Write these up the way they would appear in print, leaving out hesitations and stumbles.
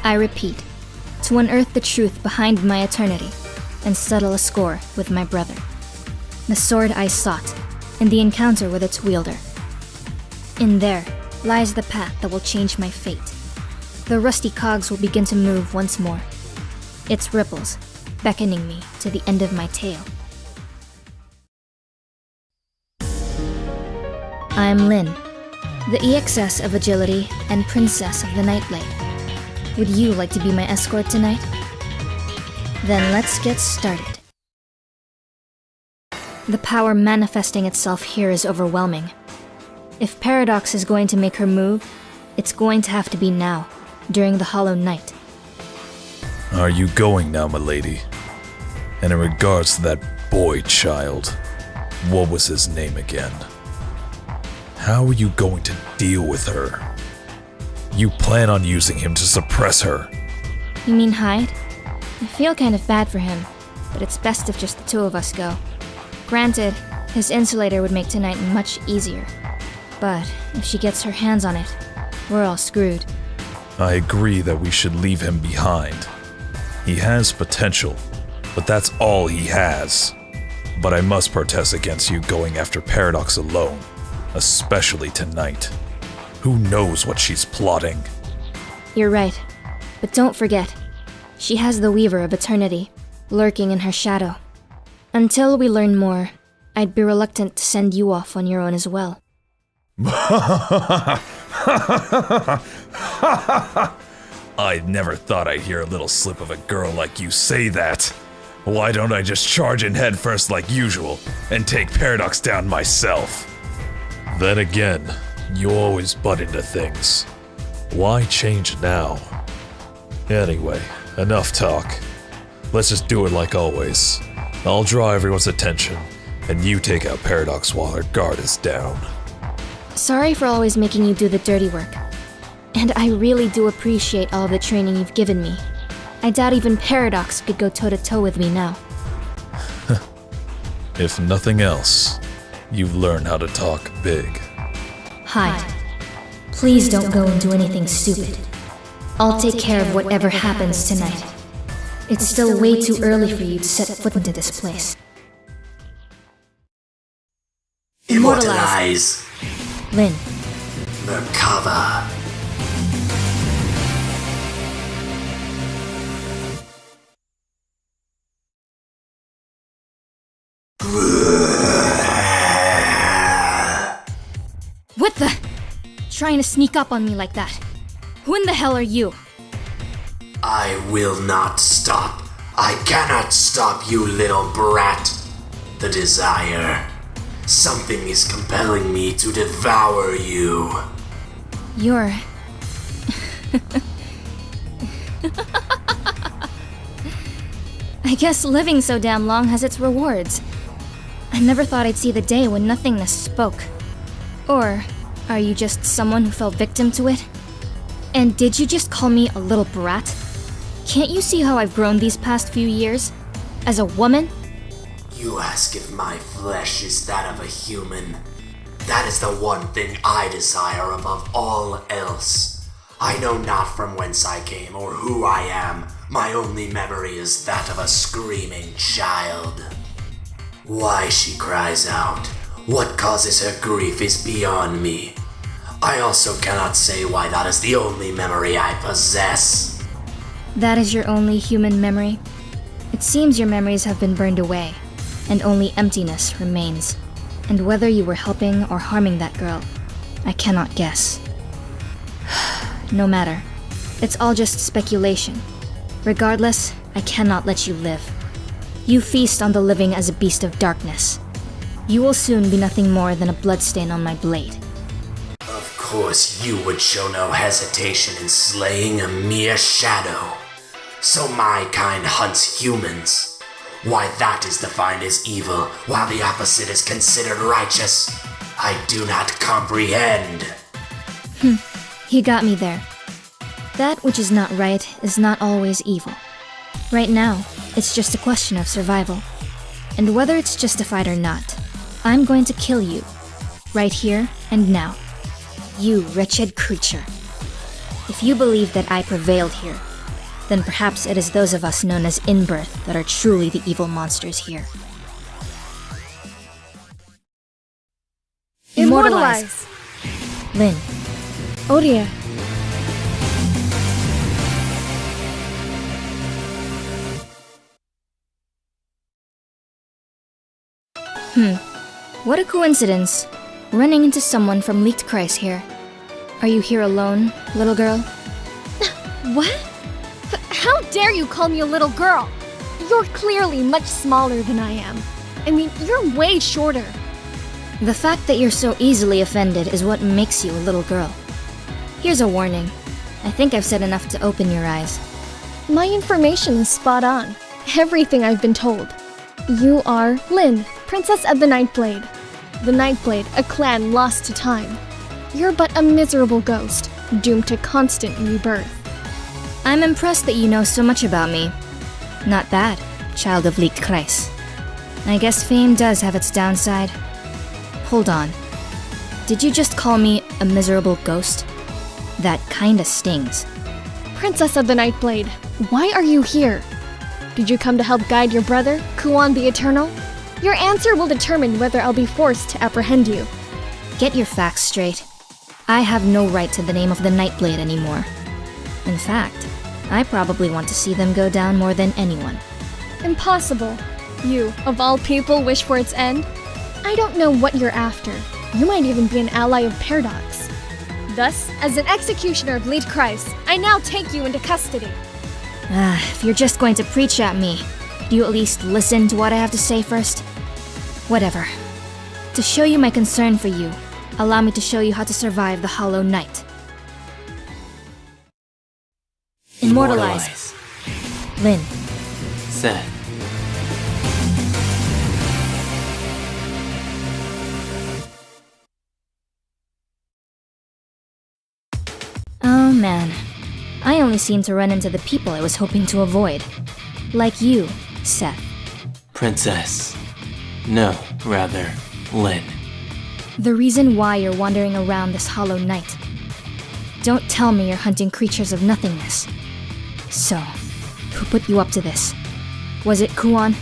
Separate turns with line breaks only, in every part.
I repeat, to unearth the truth behind my eternity and settle a score with my brother. The sword I sought, and the encounter with its wielder. In there lies the path that will change my fate. The rusty cogs will begin to move once more, its ripples beckoning me to the end of my tale. I'm Linne, the EXS of agility and princess of the Nightblade. Would you like to be my escort tonight? Then let's get started. The power manifesting itself here is overwhelming. If Paradox is going to make her move, it's going to have to be now, during the Hollow Night.
Are you going now, milady? And in regards to that boy child, what was his name again? How are you going to deal with her? You plan on using him to suppress her.
You mean hide? I feel kind of bad for him, but it's best if just the two of us go. Granted, his insulator would make tonight much easier. But if she gets her hands on it, we're all screwed.
I agree that we should leave him behind. He has potential, but that's all he has. But I must protest against you going after Paradox alone, especially tonight. Who knows what she's plotting?
You're right, but don't forget, she has the Weaver of Eternity, lurking in her shadow. Until we learn more, I'd be reluctant to send you off on your own as well.
I never thought I'd hear a little slip of a girl like you say that. Why don't I just charge in head first like usual and take Paradox down myself? Then again, you always butt into things. Why change now? Anyway, enough talk. Let's just do it like always. I'll draw everyone's attention, and you take out Paradox while her guard is down.
Sorry for always making you do the dirty work. And I really do appreciate all of the training you've given me. I doubt even Paradox could go toe-to-toe with me now.
If nothing else, you've learned how to talk big.
Hide. Please don't go and do anything stupid. I'll take care of whatever happens tonight. It's still way too early for you to set foot into this place.
Immortalize.
Linne.
Merkava.
What the? Trying to sneak up on me like that. Who in the hell are you?
I will not stop. I cannot stop you, little brat. The desire. Something is compelling me to devour you.
You're... I guess living so damn long has its rewards. I never thought I'd see the day when nothingness spoke. Or are you just someone who fell victim to it? And did you just call me a little brat? Can't you see how I've grown these past few years? As a woman?
You ask if my flesh is that of a human. That is the one thing I desire above all else. I know not from whence I came or who I am. My only memory is that of a screaming child. Why she cries out, what causes her grief is beyond me. I also cannot say why that is the only memory I possess.
That is your only human memory? It seems your memories have been burned away, and only emptiness remains. And whether you were helping or harming that girl, I cannot guess. No matter. It's all just speculation. Regardless, I cannot let you live. You feast on the living as a beast of darkness. You will soon be nothing more than a bloodstain on my blade.
Of course you would show no hesitation in slaying a mere shadow. So my kind hunts humans. Why that is defined as evil, while the opposite is considered righteous, I do not comprehend.
He got me there. That which is not right is not always evil. Right now, it's just a question of survival. And whether it's justified or not, I'm going to kill you. Right here and now. You wretched creature. If you believe that I prevailed here, then perhaps it is those of us known as in-birth that are truly the evil monsters here.
Immortalize!
Linne.
Orie.
What a coincidence. Running into someone from Leaked Christ here. Are you here alone, little girl?
What? How dare you call me a little girl? You're clearly much smaller than I am. I mean, you're way shorter.
The fact that you're so easily offended is what makes you a little girl. Here's a warning. I think I've said enough to open your eyes.
My information is spot on. Everything I've been told. You are Linne, Princess of the Nightblade. The Nightblade, a clan lost to time. You're but a miserable ghost, doomed to constant rebirth.
I'm impressed that you know so much about me. Not bad, child of Leaked Christ. I guess fame does have its downside. Hold on. Did you just call me a miserable ghost? That kinda stings.
Princess of the Nightblade, why are you here? Did you come to help guide your brother, Kuan the Eternal? Your answer will determine whether I'll be forced to apprehend you.
Get your facts straight. I have no right to the name of the Nightblade anymore. In fact, I probably want to see them go down more than anyone.
Impossible. You, of all people, wish for its end? I don't know what you're after. You might even be an ally of Paradox. Thus, as an executioner of Leaked Christ, I now take you into custody.
If you're just going to preach at me, do you at least listen to what I have to say first? Whatever. To show you my concern for you, allow me to show you how to survive the Hollow Night. Immortalize. Linne.
Seth.
Oh man. I only seem to run into the people I was hoping to avoid. Like you, Seth.
Princess. No, rather, Linne.
The reason why you're wandering around this Hollow Night. Don't tell me you're hunting creatures of nothingness. So, who put you up to this? Was it Kuan?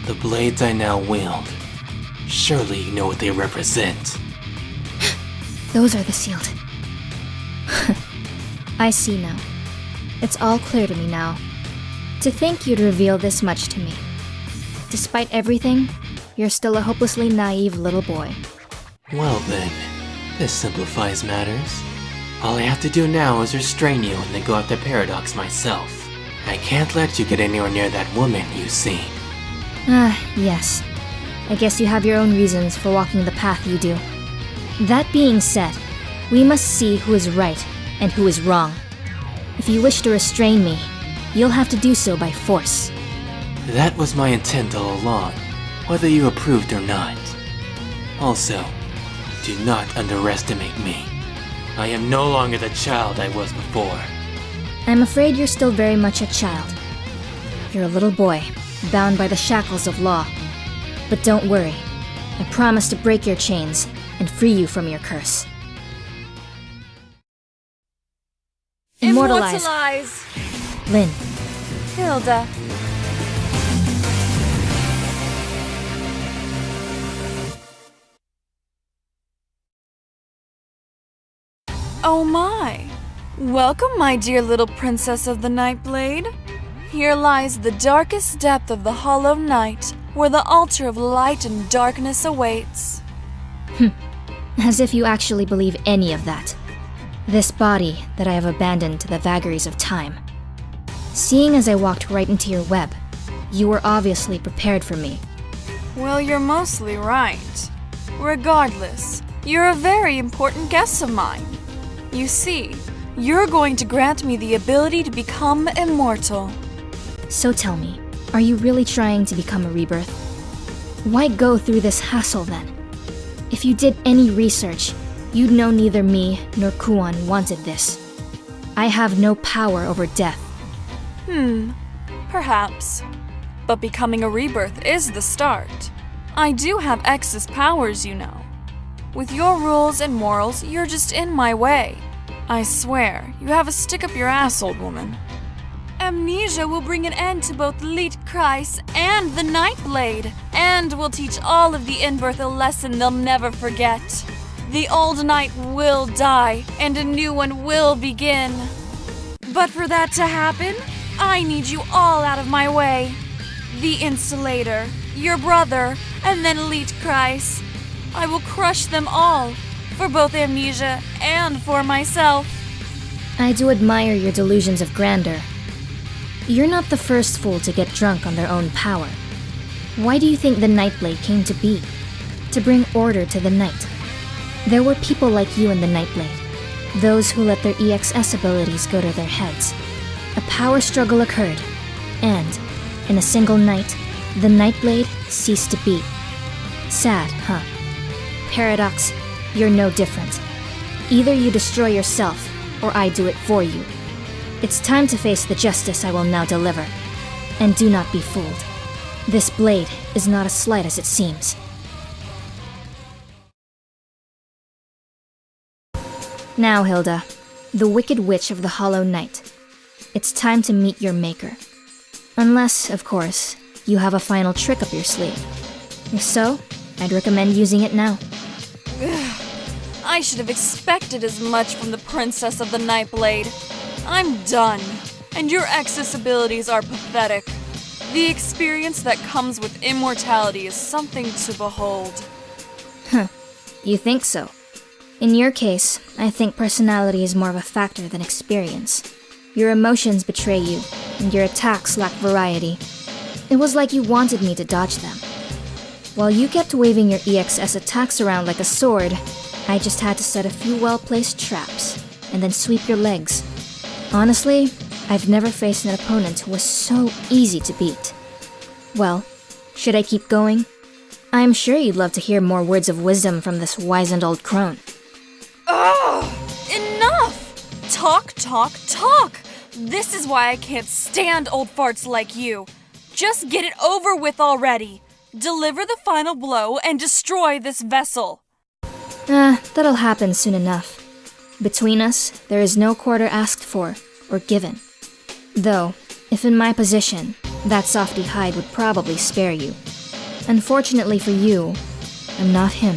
The blades I now wield. Surely you know what they represent.
Those are the sealed. I see now. It's all clear to me now. To think you'd reveal this much to me. Despite everything, you're still a hopelessly naive little boy.
Well then, this simplifies matters. All I have to do now is restrain you and then go after Paradox myself. I can't let you get anywhere near that woman, you see.
Yes. I guess you have your own reasons for walking the path you do. That being said, we must see who is right and who is wrong. If you wish to restrain me, you'll have to do so by force.
That was my intent all along, whether you approved or not. Also, do not underestimate me. I am no longer the child I was before.
I'm afraid you're still very much a child. You're a little boy, bound by the shackles of law. But don't worry, I promise to break your chains and free you from your curse. Immortalize. Linne.
Hilda.
Oh my! Welcome, my dear little princess of the Nightblade. Here lies the darkest depth of the Hollow Night, where the altar of light and darkness awaits.
As if you actually believe any of that. This body that I have abandoned to the vagaries of time. Seeing as I walked right into your web, you were obviously prepared for me.
Well, you're mostly right. Regardless, you're a very important guest of mine. You see, you're going to grant me the ability to become immortal.
So tell me, are you really trying to become a rebirth? Why go through this hassle then? If you did any research, you'd know neither me nor Kuan wanted this. I have no power over death.
Perhaps. But becoming a rebirth is the start. I do have X's powers, you know. With your rules and morals, you're just in my way. I swear, you have a stick up your ass, old woman. Amnesia will bring an end to both Liedkreis and the Nightblade, and will teach all of the In-Birth a lesson they'll never forget. The old knight will die, and a new one will begin. But for that to happen, I need you all out of my way. The Insulator, your brother, and then Liedkreis. I will crush them all, for both Amnesia and for myself.
I do admire your delusions of grandeur. You're not the first fool to get drunk on their own power. Why do you think the Nightblade came to be? To bring order to the night. There were people like you in the Nightblade, those who let their EXS abilities go to their heads. A power struggle occurred, and, in a single night, the Nightblade ceased to be. Sad, huh? Paradox, you're no different. Either you destroy yourself, or I do it for you. It's time to face the justice I will now deliver. And do not be fooled. This blade is not as slight as it seems. Now, Hilda, the Wicked Witch of the Hollow Knight. It's time to meet your maker. Unless, of course, you have a final trick up your sleeve. If so, I'd recommend using it now.
I should have expected as much from the Princess of the Nightblade. I'm done, and your excess abilities are pathetic. The experience that comes with immortality is something to behold.
Huh, you think so? In your case, I think personality is more of a factor than experience. Your emotions betray you, and your attacks lack variety. It was like you wanted me to dodge them. While you kept waving your EXS attacks around like a sword, I just had to set a few well-placed traps, and then sweep your legs. Honestly, I've never faced an opponent who was so easy to beat. Well, should I keep going? I'm sure you'd love to hear more words of wisdom from this wizened old crone.
Ugh! Enough! Talk, talk, talk! This is why I can't stand old farts like you. Just get it over with already. Deliver the final blow and destroy this vessel.
That'll happen soon enough. Between us, there is no quarter asked for or given. Though, if in my position, that softy hide would probably spare you. Unfortunately for you, I'm not him.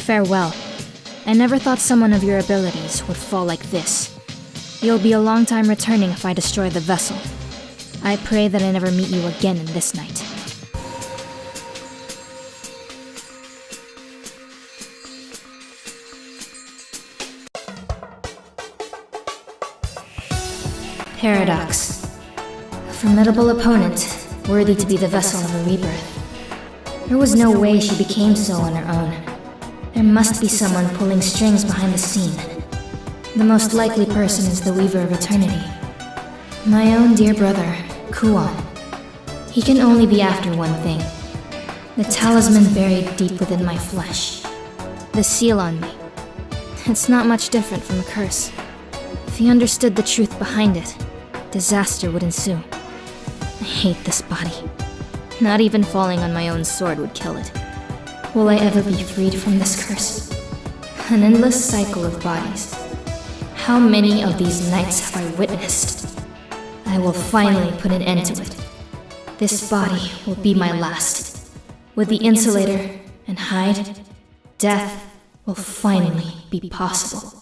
Farewell. I never thought someone of your abilities would fall like this. You'll be a long time returning if I destroy the vessel. I pray that I never meet you again in this night. Paradox. A formidable opponent, worthy to be the vessel of a rebirth. There was no way she became so on her own. There must be someone pulling strings behind the scene. The most likely person is the Weaver of Eternity. My own dear brother, Kuon. He can only be after one thing. The talisman buried deep within my flesh. The seal on me. It's not much different from a curse. If he understood the truth behind it, disaster would ensue. I hate this body. Not even falling on my own sword would kill it. Will I ever be freed from this curse? An endless cycle of bodies. How many of these nights have I witnessed? I will finally put an end to it. This body will be my last. With the insulator and hide, death will finally be possible.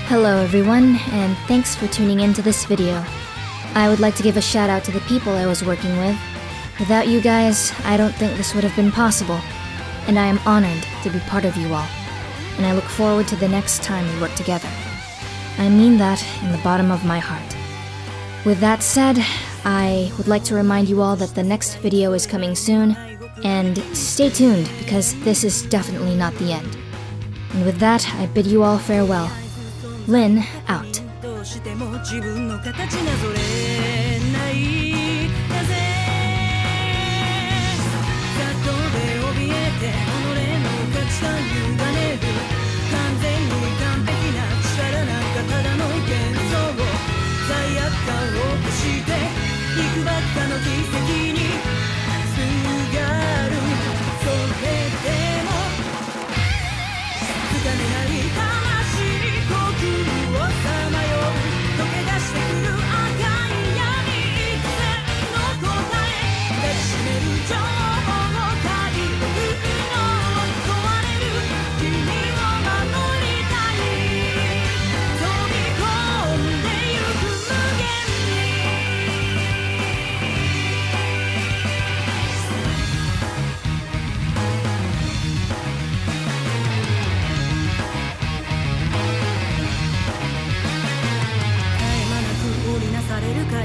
Hello everyone, and thanks for tuning in to this video. I would like to give a shout out to the people I was working with. Without you guys, I don't think this would have been possible, and I am honored to be part of you all, and I look forward to the next time we work together. I mean that in the bottom of my heart. With that said, I would like to remind you all that the next video is coming soon, and stay tuned because this is definitely not the end. And with that, I bid you all farewell. Linne, out.
どうしても自分の形なぞれない風里で怯えて己の価値観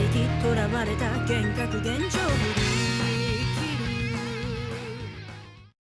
きとらわれた幻覚現状